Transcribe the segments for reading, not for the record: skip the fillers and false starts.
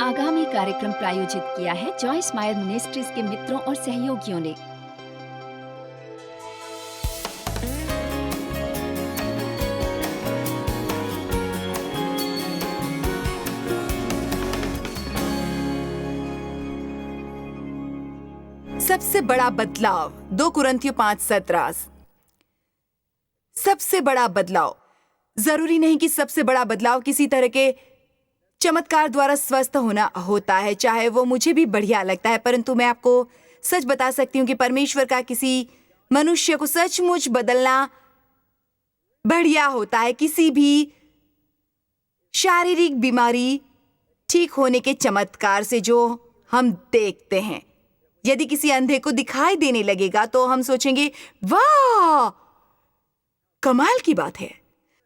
आगामी कार्यक्रम प्रायोजित किया है जॉयस मायर मिनिस्ट्रीज के मित्रों और सहयोगियों ने। सबसे बड़ा बदलाव 2 कुरिन्थियों 5:17। सबसे बड़ा बदलाव जरूरी नहीं कि सबसे बड़ा बदलाव किसी तरह के चमत्कार द्वारा स्वस्थ होना होता है, चाहे वो मुझे भी बढ़िया लगता है, परंतु मैं आपको सच बता सकती हूँ कि परमेश्वर का किसी मनुष्य को सचमुच बदलना बढ़िया होता है। किसी भी शारीरिक बीमारी ठीक होने के चमत्कार से जो हम देखते हैं, यदि किसी अंधे को दिखाई देने लगेगा तो हम सोचेंगे, वाह, कमाल की बात है।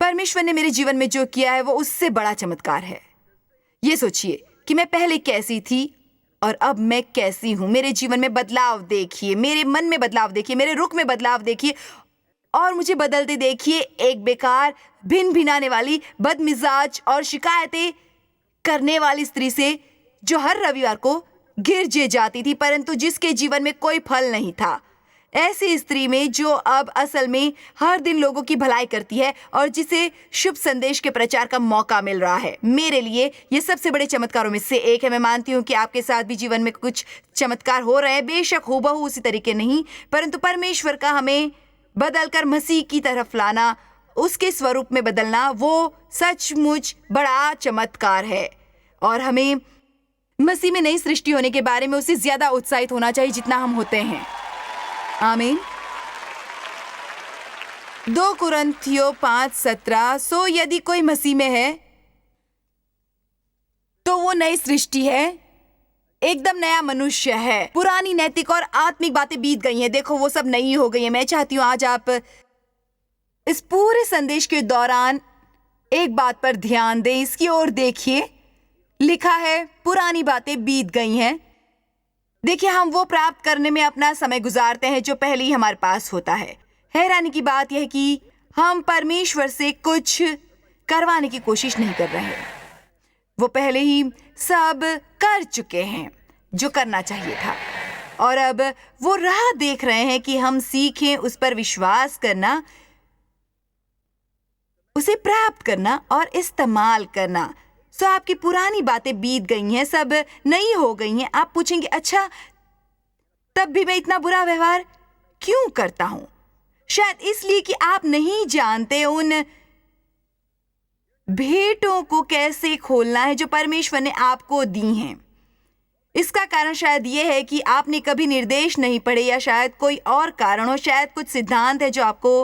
परमेश्वर ने मेरे जीवन में जो किया है वो उससे बड़ा चमत्कार है। ये सोचिए कि मैं पहले कैसी थी और अब मैं कैसी हूं। मेरे जीवन में बदलाव देखिए, मेरे मन में बदलाव देखिए, मेरे रुख में बदलाव देखिए और मुझे बदलते देखिए। एक बेकार, भिन भिनाने वाली, बदमिजाज और शिकायतें करने वाली स्त्री से जो हर रविवार को गिरजे जाती थी, परंतु जिसके जीवन में कोई फल नहीं था, ऐसी स्त्री में जो अब असल में हर दिन लोगों की भलाई करती है और जिसे शुभ संदेश के प्रचार का मौका मिल रहा है। मेरे लिए ये सबसे बड़े चमत्कारों में से एक है। मैं मानती हूँ कि आपके साथ भी जीवन में कुछ चमत्कार हो रहे हैं, बेशक हूबहू उसी तरीके नहीं, परंतु परमेश्वर का हमें बदलकर मसीह की तरफ लाना, उसके स्वरूप में बदलना, वो सचमुच बड़ा चमत्कार है। और हमें मसीह में नई सृष्टि होने के बारे में उससे ज्यादा उत्साहित होना चाहिए जितना हम होते हैं। आमीन। 2 कुरिन्थियों 5:17। सो यदि कोई मसीह में है तो वो नई सृष्टि है, एकदम नया मनुष्य है। पुरानी नैतिक और आत्मिक बातें बीत गई हैं, देखो वो सब नई हो गई हैं। मैं चाहती हूँ आज आप इस पूरे संदेश के दौरान एक बात पर ध्यान दें, इसकी ओर देखिए। लिखा है पुरानी बातें बीत गई हैं। देखिए, हम वो प्राप्त करने में अपना समय गुजारते हैं जो पहले ही हमारे पास होता है। हैरानी की बात यह है कि हम परमेश्वर से कुछ करवाने की कोशिश नहीं कर रहे हैं। वो पहले ही सब कर चुके हैं जो करना चाहिए था, और अब वो राह देख रहे हैं कि हम सीखें उस पर विश्वास करना, उसे प्राप्त करना और इस्तेमाल करना। सो आपकी पुरानी बातें बीत गई हैं, सब नई हो गई हैं। आप पूछेंगे, अच्छा, तब भी मैं इतना बुरा व्यवहार क्यों करता हूं? शायद इसलिए कि आप नहीं जानते उन भेंटों को कैसे खोलना है जो परमेश्वर ने आपको दी हैं। इसका कारण शायद यह है कि आपने कभी निर्देश नहीं पढ़े, या शायद कोई और कारण हो। शायद कुछ सिद्धांत है जो आपको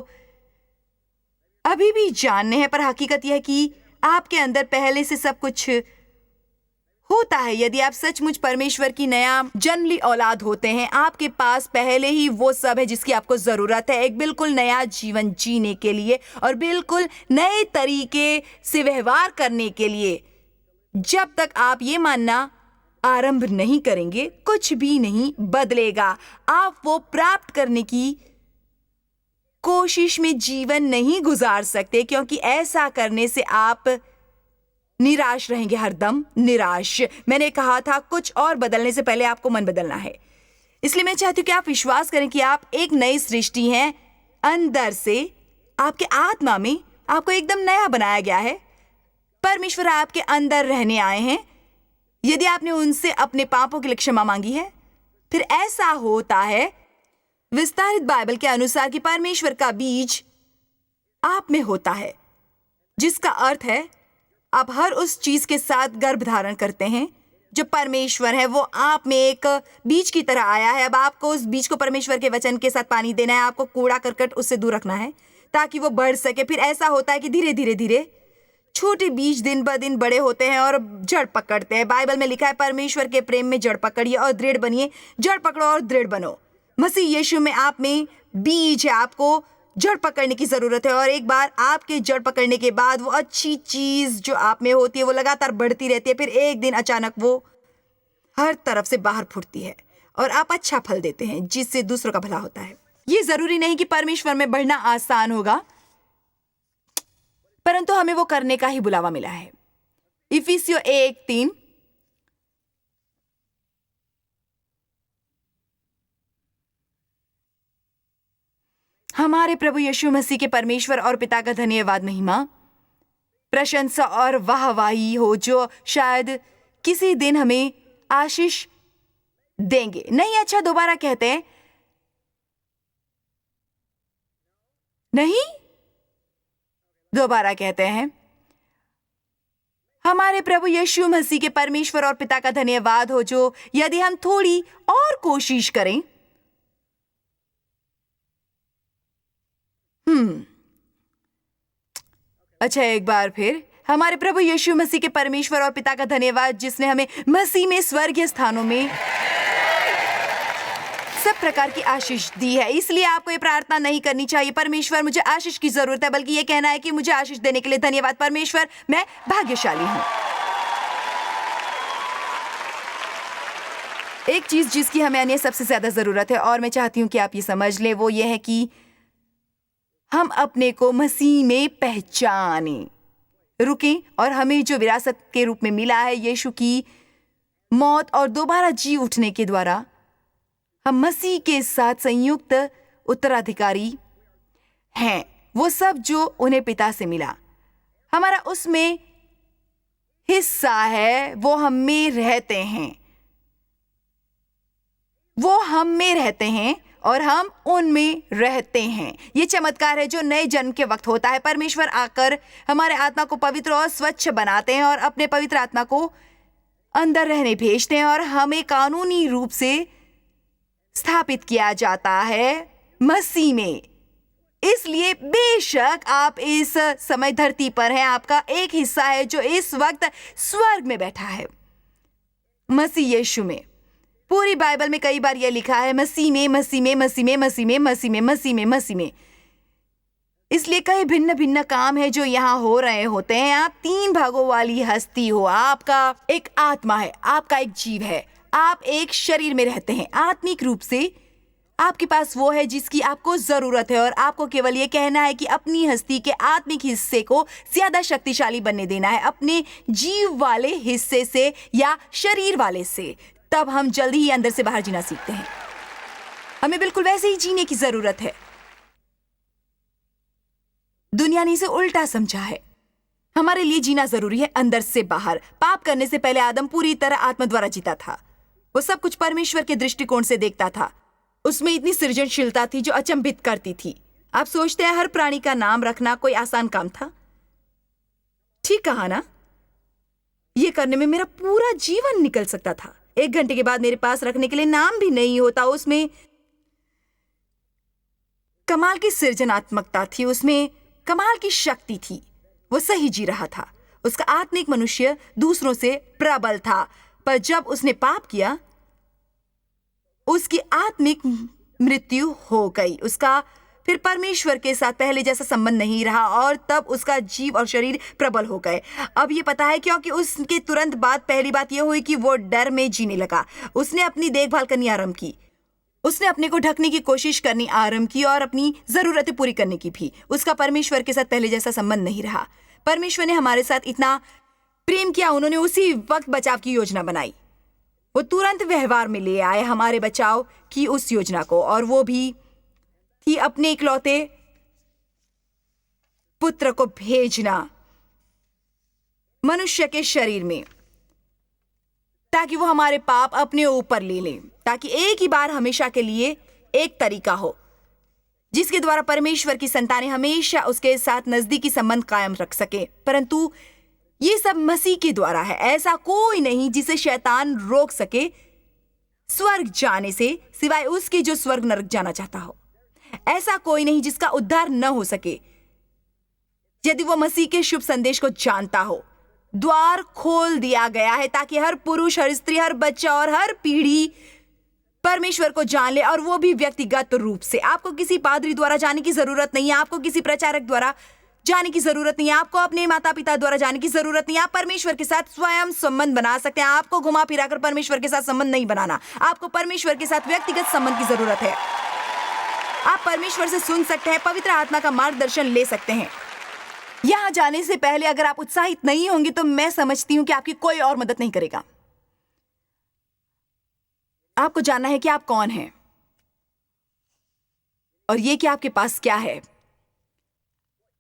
अभी भी जानने हैं, पर हकीकत यह है कि आपके अंदर पहले से सब कुछ होता है। यदि आप सचमुच परमेश्वर की नया जन्मली औलाद होते हैं, आपके पास पहले ही वो सब है जिसकी आपको जरूरत है, एक बिल्कुल नया जीवन जीने के लिए और बिल्कुल नए तरीके से व्यवहार करने के लिए। जब तक आप ये मानना आरंभ नहीं करेंगे, कुछ भी नहीं बदलेगा। आप वो प्राप्त करने की कोशिश में जीवन नहीं गुजार सकते, क्योंकि ऐसा करने से आप निराश रहेंगे, हरदम निराश। मैंने कहा था कुछ और बदलने से पहले आपको मन बदलना है। इसलिए मैं चाहती हूँ कि आप विश्वास करें कि आप एक नई सृष्टि हैं। अंदर से आपके आत्मा में आपको एकदम नया बनाया गया है। परमेश्वर आपके अंदर रहने आए हैं। यदि आपने उनसे अपने पापों के लिए क्षमा मांगी है, फिर ऐसा होता है विस्तारित बाइबल के अनुसार कि परमेश्वर का बीज आप में होता है, जिसका अर्थ है आप हर उस चीज के साथ गर्भ धारण करते हैं जो परमेश्वर है। वो आप में एक बीज की तरह आया है। अब आपको उस बीज को परमेश्वर के वचन के साथ पानी देना है। आपको कूड़ा करकट उससे दूर रखना है ताकि वो बढ़ सके। फिर ऐसा होता है कि धीरे धीरे धीरे छोटे बीज दिन ब दिन बड़े होते हैं और जड़ पकड़ते हैं। बाइबल में लिखा है, परमेश्वर के प्रेम में जड़ पकड़िए और दृढ़ बनिए। जड़ पकड़ो और दृढ़ बनो। मसीह यीशु में आप में बीज है, आपको जड़ पकड़ने की जरूरत है। और एक बार आपके जड़ पकड़ने के बाद वो अच्छी चीज जो आप में होती है वो लगातार बढ़ती रहती है। फिर एक दिन अचानक वो हर तरफ से बाहर फूटती है और आप अच्छा फल देते हैं जिससे दूसरों का भला होता है। ये जरूरी नहीं कि परमेश्वर में बढ़ना आसान होगा, परंतु हमें वो करने का ही बुलावा मिला है। इफिसियों 1:3, हमारे प्रभु यीशु मसीह के परमेश्वर और पिता का धन्यवाद, महिमा, प्रशंसा और वाहवाही हो, जो शायद किसी दिन हमें आशीष देंगे। नहीं, अच्छा, दोबारा कहते हैं। नहीं, दोबारा कहते हैं। हमारे प्रभु यीशु मसीह के परमेश्वर और पिता का धन्यवाद हो, जो यदि हम थोड़ी और कोशिश करें, अच्छा, एक बार फिर। हमारे प्रभु यीशु मसीह के परमेश्वर और पिता का धन्यवाद, जिसने हमें मसीह में स्वर्गीय स्थानों में सब प्रकार की आशीष दी है। इसलिए आपको ये प्रार्थना नहीं करनी चाहिए, परमेश्वर मुझे आशीष की जरूरत है, बल्कि ये कहना है कि मुझे आशीष देने के लिए धन्यवाद परमेश्वर, मैं भाग्यशाली हूं। एक चीज जिसकी हमें अन्य सबसे ज्यादा जरूरत है, और मैं चाहती हूं कि आप ये समझ लें, वो ये है कि हम अपने को मसीह में पहचानें। रुकें और हमें जो विरासत के रूप में मिला है, यीशु की मौत और दोबारा जी उठने के द्वारा, हम मसीह के साथ संयुक्त उत्तराधिकारी हैं। वो सब जो उन्हें पिता से मिला, हमारा उसमें हिस्सा है। वो हम में रहते हैं, वो हम में रहते हैं और हम उनमें रहते हैं। ये चमत्कार है जो नए जन्म के वक्त होता है। परमेश्वर आकर हमारे आत्मा को पवित्र और स्वच्छ बनाते हैं और अपने पवित्र आत्मा को अंदर रहने भेजते हैं, और हमें कानूनी रूप से स्थापित किया जाता है मसीह में। इसलिए बेशक आप इस समय धरती पर हैं, आपका एक हिस्सा है जो इस वक्त स्वर्ग में बैठा है, मसीह यीशु में। पूरी बाइबल में कई बार यह लिखा है, मसीह में, मसीह में, मसीह में, मसीह में, मसीह में, मसीह में, मसीह में। इसलिए कई भिन्न भिन्न काम है जो यहाँ हो रहे होते हैं। आप 3 भागों वाली हस्ती हो। आपका एक आत्मा है, आपका एक जीव है, आप एक शरीर में रहते हैं। आत्मिक रूप से आपके पास वो है जिसकी आपको जरूरत है, और आपको केवल ये कहना है कि अपनी हस्ती के आत्मिक हिस्से को ज्यादा शक्तिशाली बनने देना है अपने जीव वाले हिस्से से या शरीर वाले से। तब हम जल्दी ही अंदर से बाहर जीना सीखते हैं। हमें बिल्कुल वैसे ही जीने की जरूरत है। दुनिया ने इसे उल्टा समझा है। हमारे लिए जीना जरूरी है अंदर से बाहर। पाप करने से पहले आदम पूरी तरह आत्मा द्वारा जीता था। वो सब कुछ परमेश्वर के दृष्टिकोण से देखता था। उसमें इतनी सृजनशीलता थी जो अचंभित करती थी। आप सोचते हैं हर प्राणी का नाम रखना कोई आसान काम था? ठीक कहा ना? ये करने में मेरा पूरा जीवन निकल सकता था। 1 घंटे के बाद मेरे पास रखने के लिए नाम भी नहीं होता। उसमें कमाल की सृजनात्मकता थी, उसमें कमाल की शक्ति थी। वो सही जी रहा था। उसका आत्मिक मनुष्य दूसरों से प्रबल था, पर जब उसने पाप किया, उसकी आत्मिक मृत्यु हो गई। उसका फिर परमेश्वर के साथ पहले जैसा संबंध नहीं रहा, और तब उसका जीव और शरीर प्रबल हो गए। अब ये पता है क्योंकि उसके तुरंत बाद पहली बात यह हुई कि वो डर में जीने लगा। उसने अपनी देखभाल करनी आरंभ की। उसने अपने को ढकने की कोशिश करनी आरंभ की और अपनी जरूरतें पूरी करने की भी। उसका परमेश्वर के साथ पहले जैसा संबंध नहीं रहा। परमेश्वर ने हमारे साथ इतना प्रेम किया, उन्होंने उसी वक्त बचाव की योजना बनाई। वो तुरंत व्यवहार में ले आए हमारे बचाव की उस योजना को, और वो भी थी अपने इकलौते पुत्र को भेजना मनुष्य के शरीर में, ताकि वो हमारे पाप अपने ऊपर ले लें, ताकि एक ही बार हमेशा के लिए एक तरीका हो जिसके द्वारा परमेश्वर की संतानें हमेशा उसके साथ नजदीकी संबंध कायम रख सके। परंतु ये सब मसीह के द्वारा है। ऐसा कोई नहीं जिसे शैतान रोक सके स्वर्ग जाने से, सिवाय उसके जो स्वर्ग नरक जाना चाहता हो। ऐसा कोई नहीं जिसका उद्धार न हो सके यदि वो मसीह के शुभ संदेश को जानता हो। द्वार खोल दिया गया है ताकि हर पुरुष, हर स्त्री, हर बच्चा और हर पीढ़ी परमेश्वर को जान ले, और वो भी व्यक्तिगत रूप से। आपको किसी पादरी द्वारा जाने की जरूरत नहीं है, आपको किसी प्रचारक द्वारा जाने की जरूरत नहीं है, आपको अपने माता पिता द्वारा जाने की जरूरत नहीं है। आप परमेश्वर के साथ स्वयं संबंध बना सकते हैं। आपको घुमा फिराकर परमेश्वर के साथ संबंध नहीं बनाना। आपको परमेश्वर के साथ व्यक्तिगत संबंध की जरूरत है। आप परमेश्वर से सुन सकते हैं, पवित्र आत्मा का मार्गदर्शन ले सकते हैं। यहां जाने से पहले अगर आप उत्साहित नहीं होंगे तो मैं समझती हूं कि आपकी कोई और मदद नहीं करेगा। आपको जानना है कि आप कौन हैं, और ये कि आपके पास क्या है,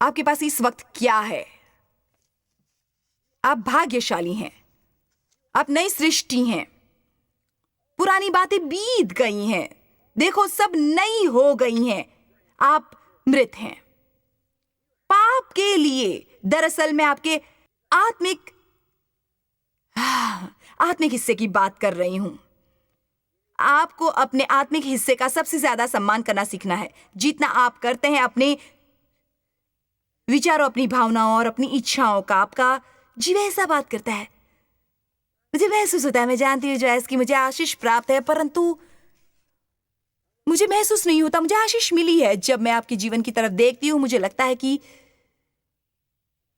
आपके पास इस वक्त क्या है। आप भाग्यशाली हैं, आप नई सृष्टि हैं। पुरानी बातें बीत गई हैं, देखो सब नई हो गई हैं। आप मृत हैं पाप के लिए। दरअसल मैं आपके आत्मिक हिस्से की बात कर रही हूं। आपको अपने आत्मिक हिस्से का सबसे ज्यादा सम्मान करना सीखना है। जितना आप करते हैं अपने विचारों, अपनी भावनाओं और अपनी इच्छाओं का, आपका जीव ऐसा बात करता है। मुझे महसूस होता है, मैं जानती हूँ जॉयस की मुझे आशीष प्राप्त है, परंतु मुझे महसूस नहीं होता मुझे आशीष मिली है। जब मैं आपके जीवन की तरफ देखती हूँ मुझे लगता है कि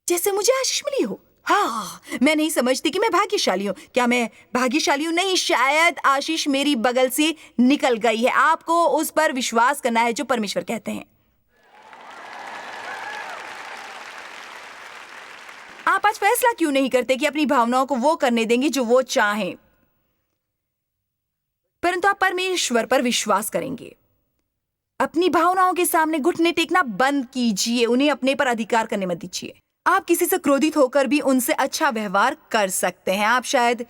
जैसे मुझे आशीष मिली हो। हाँ, मैं नहीं समझती कि मैं भाग्यशाली हूँ। क्या मैं भाग्यशाली हूँ? नहीं, शायद आशीष मेरी बगल से निकल गई है। आपको उस पर विश्वास करना है जो परमेश्वर कहते हैं। आप आज फैसला क्यों नहीं करते कि अपनी भावनाओं को वो करने देंगे जो वो चाहें, परंतु आप परमेश्वर पर विश्वास करेंगे। अपनी भावनाओं के सामने घुटने टेकना बंद कीजिए, उन्हें अपने पर अधिकार करने मत दीजिए। आप किसी से क्रोधित होकर भी उनसे अच्छा व्यवहार कर सकते हैं। आप शायद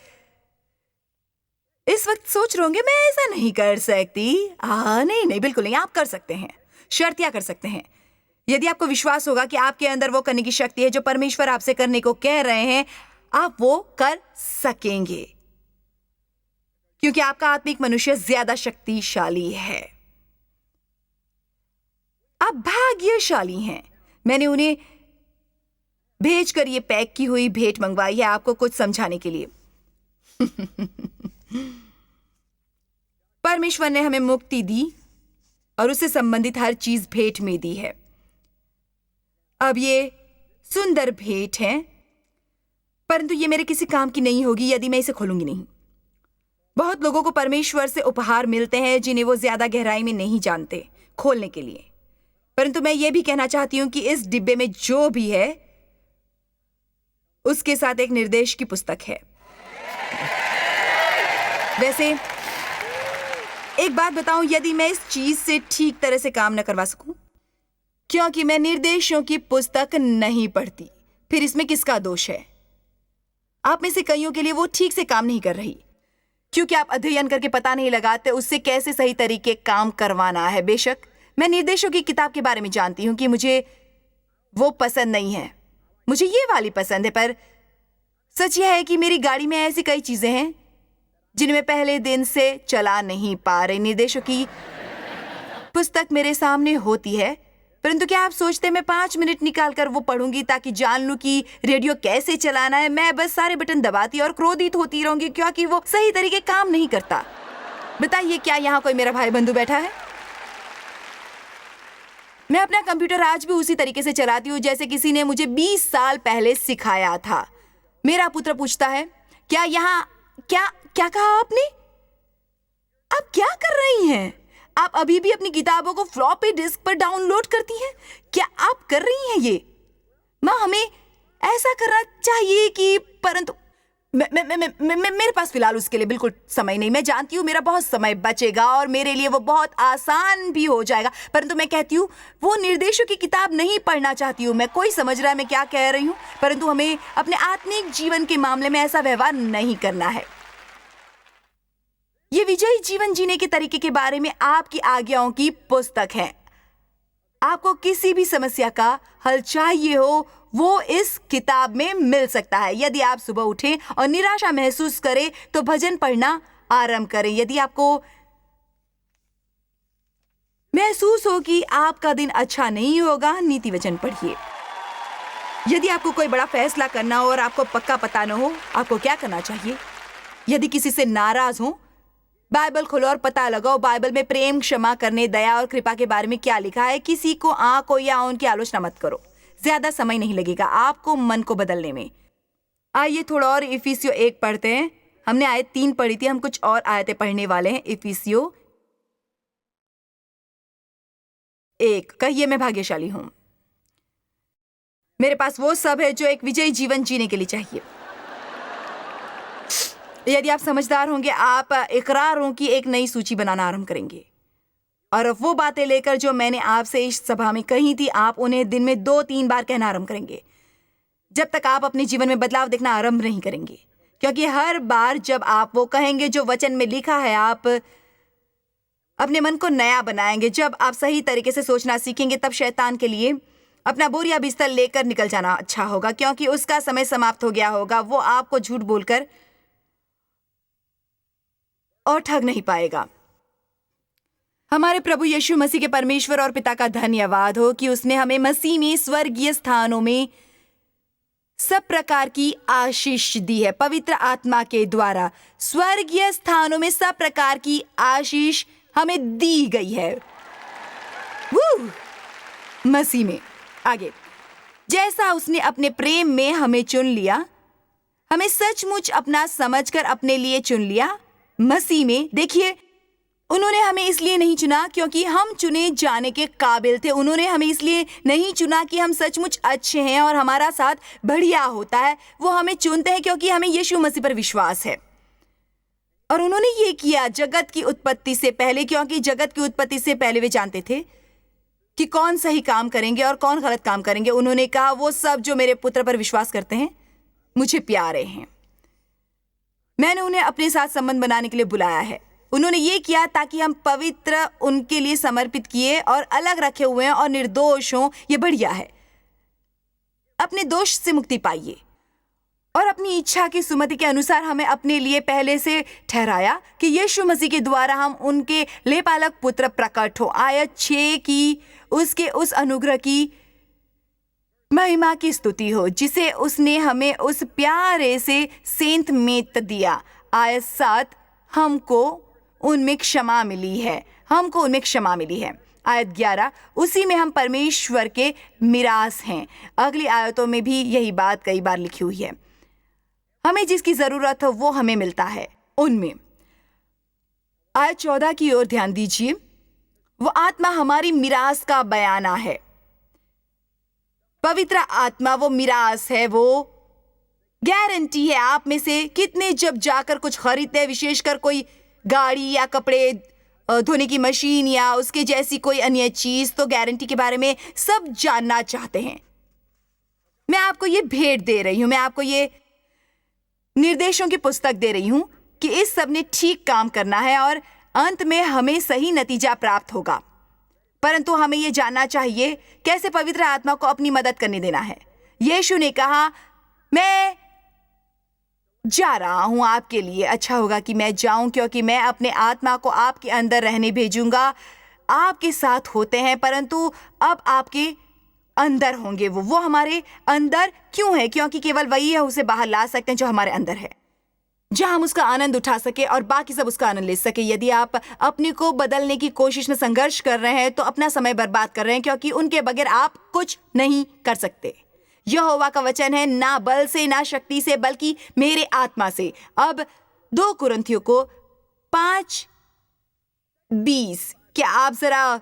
इस वक्त सोच रहे होंगे मैं ऐसा नहीं कर सकती। नहीं, बिल्कुल नहीं, आप कर सकते हैं। शर्तिया कर सकते हैं। यदि आपको विश्वास होगा कि आपके अंदर वो करने की शक्ति है जो परमेश्वर आपसे करने को कह रहे हैं, आप वो कर सकेंगे, क्योंकि आपका आत्मिक मनुष्य ज्यादा शक्तिशाली है। आप भाग्यशाली हैं। मैंने उन्हें भेजकर ये पैक की हुई भेंट मंगवाई है आपको कुछ समझाने के लिए। परमेश्वर ने हमें मुक्ति दी और उससे संबंधित हर चीज भेंट में दी है। अब ये सुंदर भेंट है, परंतु ये मेरे किसी काम की नहीं होगी यदि मैं इसे खोलूंगी नहीं। बहुत लोगों को परमेश्वर से उपहार मिलते हैं जिन्हें वो ज्यादा गहराई में नहीं जानते खोलने के लिए, परंतु मैं ये भी कहना चाहती हूं कि इस डिब्बे में जो भी है उसके साथ एक निर्देश की पुस्तक है। वैसे एक बात बताऊं, यदि मैं इस चीज से ठीक तरह से काम न करवा सकूं, क्योंकि मैं निर्देशों की पुस्तक नहीं पढ़ती, फिर इसमें किसका दोष है? आप में से कईयों के लिए वो ठीक से काम नहीं कर रही, क्योंकि आप अध्ययन करके पता नहीं लगाते उससे कैसे सही तरीके काम करवाना है। बेशक मैं निर्देशों की किताब के बारे में जानती हूं कि मुझे वो पसंद नहीं है, मुझे ये वाली पसंद है, पर सच यह है कि मेरी गाड़ी में ऐसी कई चीजें हैं जिन्हें मैं पहले दिन से चला नहीं पा रही। निर्देशों की पुस्तक मेरे सामने होती है, परंतु क्या आप सोचते हैं मैं 5 मिनट निकालकर वो पढ़ूंगी ताकि जान लूं कि रेडियो कैसे चलाना है? मैं बस सारे बटन दबाती और क्रोधित होती रहूंगी क्योंकि वो सही तरीके काम नहीं करता। बताइए, क्या यहाँ कोई मेरा भाई बंधु बैठा है? मैं अपना कंप्यूटर आज भी उसी तरीके से चलाती हूँ जैसे किसी ने मुझे 20 साल पहले सिखाया था। मेरा पुत्र पूछता है, क्या यहाँ क्या कहा आपने? आप क्या कर रही हैं? आप अभी भी अपनी किताबों को फ्लॉपी डिस्क पर डाउनलोड करती हैं? क्या आप कर रही हैं ये? माँ, हमें ऐसा करना चाहिए कि, परंतु मेरे पास फिलहाल उसके लिए बिल्कुल समय नहीं। मैं जानती हूँ मेरा बहुत समय बचेगा और मेरे लिए वो बहुत आसान भी हो जाएगा, परंतु मैं कहती हूँ वो निर्देशों की किताब नहीं पढ़ना चाहती हूँ मैं। कोई समझ रहा है मैं क्या कह रही हूँ? परंतु हमें अपने आत्मिक जीवन के मामले में ऐसा व्यवहार नहीं करना है। ये विजयी जीवन जीने के तरीके के बारे में आपकी आज्ञाओं की पुस्तक है। आपको किसी भी समस्या का हल चाहिए हो वो इस किताब में मिल सकता है। यदि आप सुबह उठें और निराशा महसूस करें तो भजन पढ़ना आरंभ करें। यदि आपको महसूस हो कि आपका दिन अच्छा नहीं होगा, नीति वचन पढ़िए। यदि आपको कोई बड़ा फैसला करना हो और आपको पक्का पता न हो आपको क्या करना चाहिए, यदि किसी से नाराज हो, बाइबल खोलो और पता लगाओ बाइबल में प्रेम, क्षमा करने, दया और कृपा के बारे में क्या लिखा है। किसी को आंखों या उनकी आलोचना मत करो। ज्यादा समय नहीं लगेगा आपको मन को बदलने में। आइए थोड़ा और इफिसियो 1 पढ़ते हैं। हमने आयत 3 पढ़ी थी, हम कुछ और आयतें पढ़ने वाले हैं। इफिसियो 1, कहिए मैं भाग्यशाली हूं। मेरे पास वो सब है जो एक विजयी जीवन जीने के लिए चाहिए। यदि आप समझदार होंगे आप इकरारों की एक नई सूची बनाना आरंभ करेंगे और अब वो बातें लेकर जो मैंने आपसे इस सभा में कही थी, आप उन्हें दिन में 2-3 बार कहना आरंभ करेंगे, जब तक आप अपने जीवन में बदलाव देखना आरंभ नहीं करेंगे। क्योंकि हर बार जब आप वो कहेंगे जो वचन में लिखा है, आप अपने मन को नया बनाएंगे। जब आप सही तरीके से सोचना सीखेंगे, तब शैतान के लिए अपना बोरिया बिस्तर लेकर निकल जाना अच्छा होगा, क्योंकि उसका समय समाप्त हो गया होगा। वो आपको झूठ बोलकर और ठग नहीं पाएगा। हमारे प्रभु यीशु मसीह के परमेश्वर और पिता का धन्यवाद हो कि उसने हमें मसीह में स्वर्गीय स्थानों में सब प्रकार की आशीष दी है। पवित्र आत्मा के द्वारा स्वर्गीय स्थानों में सब प्रकार की आशीष हमें दी गई है मसीह में। आगे, जैसा उसने अपने प्रेम में हमें चुन लिया, हमें सचमुच अपना समझकर अपने लिए चुन लिया मसीह में। देखिए, उन्होंने हमें इसलिए नहीं चुना क्योंकि हम चुने जाने के काबिल थे। उन्होंने हमें इसलिए नहीं चुना कि हम सचमुच अच्छे हैं और हमारा साथ बढ़िया होता है। वो हमें चुनते हैं क्योंकि हमें यीशु मसीह पर विश्वास है। और उन्होंने ये किया जगत की उत्पत्ति से पहले, क्योंकि जगत की उत्पत्ति से पहले वे जानते थे कि कौन सही काम करेंगे और कौन गलत काम करेंगे। उन्होंने कहा, वो सब जो मेरे पुत्र पर विश्वास करते हैं मुझे प्यारे हैं। मैंने उन्हें अपने साथ संबंध बनाने के लिए बुलाया है। उन्होंने ये किया ताकि हम पवित्र, उनके लिए समर्पित किए और अलग रखे हुए हैं और निर्दोष हों। ये बढ़िया है। अपने दोष से मुक्ति पाइए और अपनी इच्छा की सुमति के अनुसार हमें अपने लिए पहले से ठहराया कि यीशु मसीह के द्वारा हम उनके लेपालक पुत्र प्रकट हो। आयत 6 की उसके उस अनुग्रह की महिमा की स्तुति हो जिसे उसने हमें उस प्यारे से सेंत में दिया। आयत 7, हमको उनमें क्षमा मिली है। हमको उनमें क्षमा मिली है। आयत 11, उसी में हम परमेश्वर के मिरास हैं। अगली आयतों में भी यही बात कई बार लिखी हुई है। हमें जिसकी जरूरत हो वो हमें मिलता है उनमें। आयत 14 की ओर ध्यान दीजिए। वो आत्मा हमारी मिरास का बयाना है। पवित्र आत्मा वो मिरास है, वो गारंटी है। आप में से कितने जब जाकर कुछ खरीदते हैं, विशेषकर कोई गाड़ी या कपड़े धोने की मशीन या उसके जैसी कोई अन्य चीज, तो गारंटी के बारे में सब जानना चाहते हैं। मैं आपको ये भेंट दे रही हूं, मैं आपको ये निर्देशों की पुस्तक दे रही हूं कि इस सब ने ठीक काम करना है और अंत में हमें सही नतीजा प्राप्त होगा। परंतु हमें यह जानना चाहिए कैसे पवित्र आत्मा को अपनी मदद करने देना है। यीशु ने कहा, मैं जा रहा हूं आपके लिए। अच्छा होगा कि मैं जाऊं, क्योंकि मैं अपने आत्मा को आपके अंदर रहने भेजूंगा। आपके साथ होते हैं, परंतु अब आपके अंदर होंगे। वो हमारे अंदर क्यों है? क्योंकि केवल वही है उसे बाहर ला सकते हैं जो हमारे अंदर है, जहां हम उसका आनंद उठा सके और बाकी सब उसका आनंद ले सके। यदि आप अपने को बदलने की कोशिश में संघर्ष कर रहे हैं तो अपना समय बर्बाद कर रहे हैं, क्योंकि उनके बगैर आप कुछ नहीं कर सकते। यहोवा का वचन है, ना बल से ना शक्ति से बल्कि मेरे आत्मा से। अब 2 कुरिन्थियों को 5:20, क्या आप जरा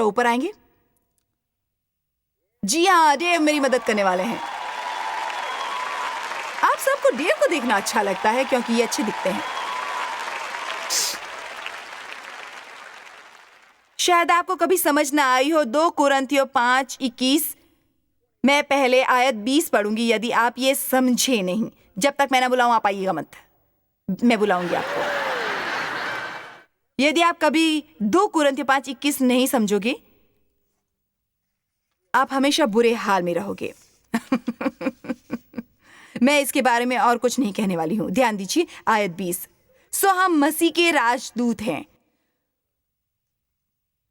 ऊपर आएंगे? जी हाँ, डेव मेरी मदद करने वाले हैं। आप सबको डेव को देखना अच्छा लगता है क्योंकि ये अच्छे दिखते हैं। शायद आपको कभी समझ ना आई हो। 2 कुरिन्थियों 5:21, मैं पहले आयत 20 पढ़ूंगी। यदि आप ये समझे नहीं, जब तक मैं ना बुलाऊं आप आइएगा मत, मैं बुलाऊंगी आपको। यदि आप कभी 2 कुरिन्थियों 5:21 नहीं समझोगे, आप हमेशा बुरे हाल में रहोगे। मैं इसके बारे में और कुछ नहीं कहने वाली हूं। ध्यान दीजिए, आयत 20, सो हम मसीह के राजदूत हैं।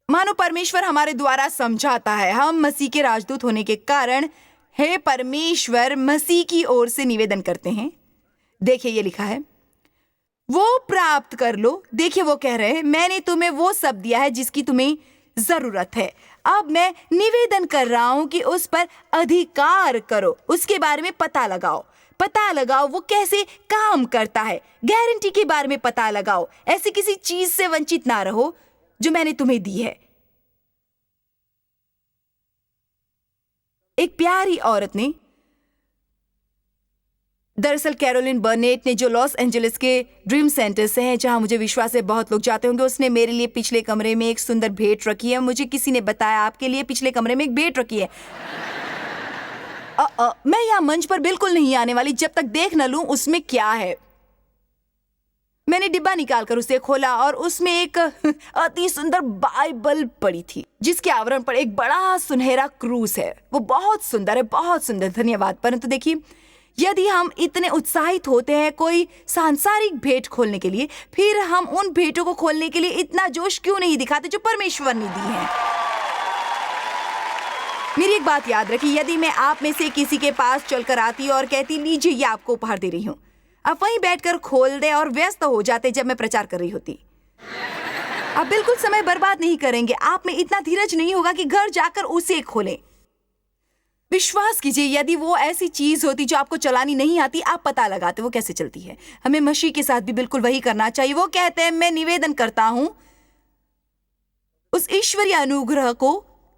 मानो परमेश्वर हमारे द्वारा समझाता है। हम मसीह के राजदूत होने के कारण हे परमेश्वर मसीह की ओर से निवेदन करते हैं। देखिए ये लिखा है, वो प्राप्त कर लो। देखिए वो कह रहे हैं, मैंने तुम्हें वो सब दिया है जिसकी तुम्हें जरूरत है। अब मैं निवेदन कर रहा हूं कि उस पर अधिकार करो, उसके बारे में पता लगाओ वो कैसे काम करता है। गारंटी के बारे में पता लगाओ। ऐसी किसी चीज से वंचित ना रहो जो मैंने तुम्हें दी है। एक प्यारी औरत ने दरअसल कैरोलिन बर्नेट ने, जो लॉस एंजलिस के ड्रीम सेंटर से है, जहां मुझे विश्वास है बहुत लोग जाते होंगे, उसने मेरे लिए पिछले कमरे में एक सुंदर भेंट रखी है। मुझे किसी ने बताया आपके लिए पिछले कमरे में एक भेंट रखी है। मैं यहाँ मंच पर बिल्कुल नहीं आने वाली जब तक देख न लूं उसमें क्या है। मैंने डिब्बा निकालकर उसे खोला और उसमें एक अति सुंदर बाइबल पड़ी थी, जिसके आवरण पर एक बड़ा सुनहरा क्रूस है। वो बहुत सुंदर है, बहुत सुंदर, धन्यवाद। परंतु देखिए, यदि हम इतने उत्साहित होते हैं कोई सांसारिक भेंट खोलने के लिए, फिर हम उन भेंटों को खोलने के लिए इतना जोश क्यों नहीं दिखाते जो परमेश्वर ने दी है। मेरी एक बात याद रखिए, यदि मैं आप में से किसी के पास चलकर आती और कहती लीजिए ये आपको उपहार दे रही हूँ, आप वहीं बैठकर खोल दे और व्यस्त हो जाते जब मैं प्रचार कर रही होती। आप बिल्कुल समय बर्बाद नहीं करेंगे। आप में इतना धीरज नहीं होगा कि घर जाकर उसे खोलें। विश्वास कीजिए, यदि वो ऐसी चीज होती जो आपको चलानी नहीं आती, आप पता लगाते वो कैसे चलती है। हमें मसीह के साथ भी बिल्कुल वही करना चाहिए। वो कहते हैं, मैं निवेदन करता हूं उस ईश्वरीय अनुग्रह को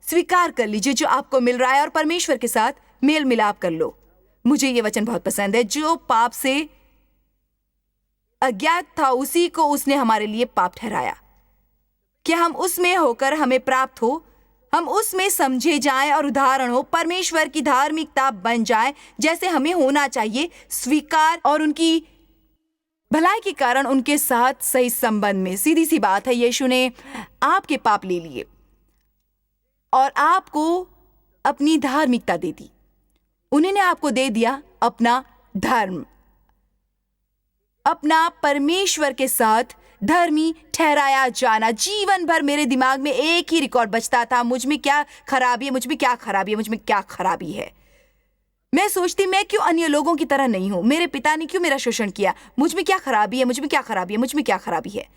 स्वीकार कर लीजिए जो आपको मिल रहा है और परमेश्वर के साथ मेल मिलाप कर लो। मुझे ये वचन बहुत पसंद है, जो पाप से अज्ञात था उसी को उसने हमारे लिए पाप ठहराया। क्या हम उसमें होकर हमें प्राप्त हो, हम उसमें समझे जाएं और उदाहरण हो, परमेश्वर की धार्मिकता बन जाए जैसे हमें होना चाहिए, स्वीकार और उनकी भलाई के कारण उनके साथ सही संबंध में। सीधी सी बात है, यीशु ने आपके पाप ले लिए और आपको अपनी धार्मिकता दे दी। उन्होंने आपको दे दिया अपना धर्म, अपना परमेश्वर के साथ धर्मी ठहराया जाना। जीवन भर मेरे दिमाग में एक ही रिकॉर्ड बजता था, मुझ में क्या खराबी है, मुझ में क्या खराबी है, मुझ में क्या खराबी है। मैं सोचती, मैं क्यों अन्य लोगों की तरह नहीं हूं, मेरे पिता ने क्यों मेरा शोषण किया, मुझ में क्या खराबी है, मुझ में क्या खराबी है, मुझ में क्या खराबी है।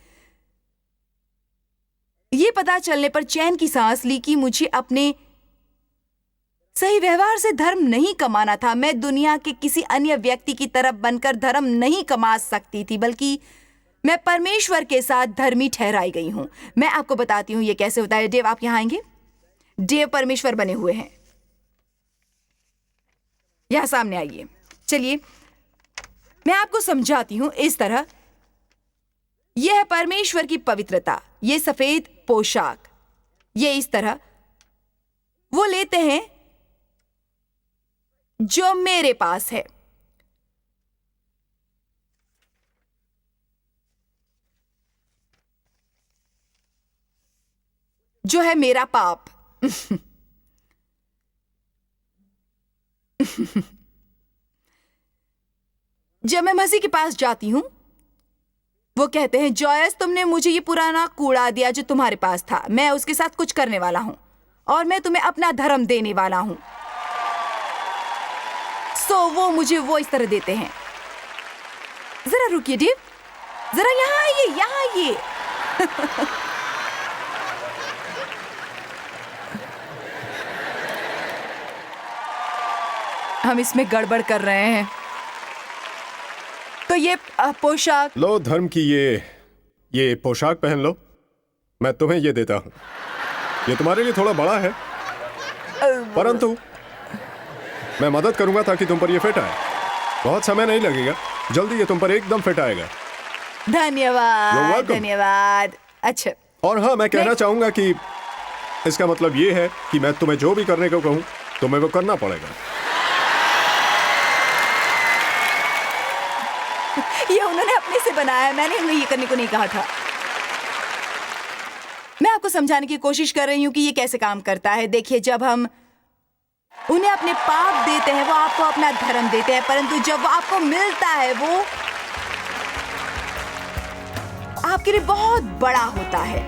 ये पता चलने पर चैन की सांस ली कि मुझे अपने सही व्यवहार से धर्म नहीं कमाना था। मैं दुनिया के किसी अन्य व्यक्ति की तरफ बनकर धर्म नहीं कमा सकती थी, बल्कि मैं परमेश्वर के साथ धर्मी ठहराई गई हूं। मैं आपको बताती हूं ये कैसे होता है। डेव, आप यहां आएंगे? डेव परमेश्वर बने हुए हैं, यहां सामने आइए। चलिए मैं आपको समझाती हूं इस तरह। यह है परमेश्वर की पवित्रता, ये सफेद पोशाक, ये इस तरह वो लेते हैं जो मेरे पास है। जो है मेरा पाप। जब मैं मसीह के पास जाती हूं, वो कहते हैं, जॉयस तुमने मुझे ये पुराना कूड़ा दिया जो तुम्हारे पास था, मैं उसके साथ कुछ करने वाला हूं और मैं तुम्हें अपना धर्म देने वाला हूं। सो वो मुझे वो इस तरह देते हैं। जरा रुकिए डेव, जरा यहां आइए, यहां आइए। हम इसमें गड़बड़ कर रहे हैं। तो ये पोशाक लो, धर्म की ये पोशाक पहन लो। मैं तुम्हें ये देता हूं। ये तुम्हारे लिए थोड़ा बड़ा है, परंतु मैं मदद करूंगा ताकि तुम पर ये फिट आए। बहुत समय नहीं लगेगा, जल्दी ये तुम पर एकदम फिट आएगा। You're धन्यवाद, welcome. धन्यवाद। अच्छा, और हाँ, मैं कहना चाहूंगा कि इसका मतलब ये है कि मैं तुम्हें जो भी करने को कहूं, तुम्हें वो करना पड़ेगा। ये उन्होंने अपने से बनाया है, मैंने उन्हें ये करने को नहीं कहा था। मैं आपको समझाने की कोशिश कर रही हूं कि ये कैसे काम करता है। देखिए, जब हम उन्हें अपने पाप देते हैं, वो आपको अपना धर्म देते हैं, परंतु जब वो आपको मिलता है, वो आपके लिए बहुत बड़ा होता है।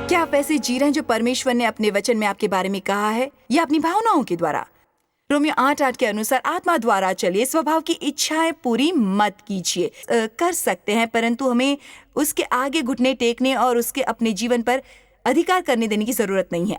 क्या आप ऐसे जी रहे हैं जो परमेश्वर ने अपने वचन में आपके बारे में कहा है, या अपनी भावनाओं के द्वारा? रोमियो 8:8 के अनुसार आत्मा द्वारा चलिए, स्वभाव की इच्छाएं पूरी मत कीजिए। कर सकते हैं, परंतु हमें उसके आगे घुटने टेकने और उसके अपने जीवन पर अधिकार करने देने की जरूरत नहीं है।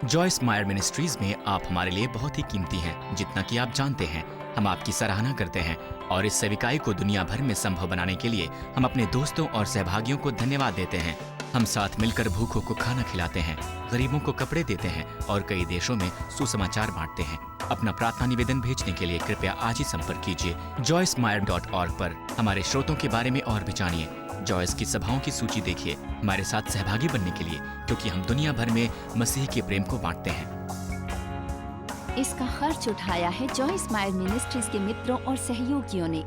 जॉयस मायर मिनिस्ट्रीज में आप हमारे लिए बहुत ही कीमती हैं, जितना कि आप जानते हैं। हम आपकी सराहना करते हैं और इस सेविकाई को दुनिया भर में संभव बनाने के लिए हम अपने दोस्तों और सहभागियों को धन्यवाद देते हैं। हम साथ मिलकर भूखों को खाना खिलाते हैं, गरीबों को कपड़े देते हैं और कई देशों में सुसमाचार बांटते हैं। अपना प्रार्थना निवेदन भेजने के लिए कृपया आज ही संपर्क कीजिए joycemeyer.org पर। हमारे स्रोतों के बारे में और भी जानिए। जॉयस की सभाओं की सूची देखिए हमारे साथ सहभागी बनने के लिए, क्योंकि हम दुनिया भर में मसीह के प्रेम को बांटते हैं। इसका खर्च उठाया है जॉयस मायर मिनिस्ट्रीज के मित्रों और सहयोगियों ने।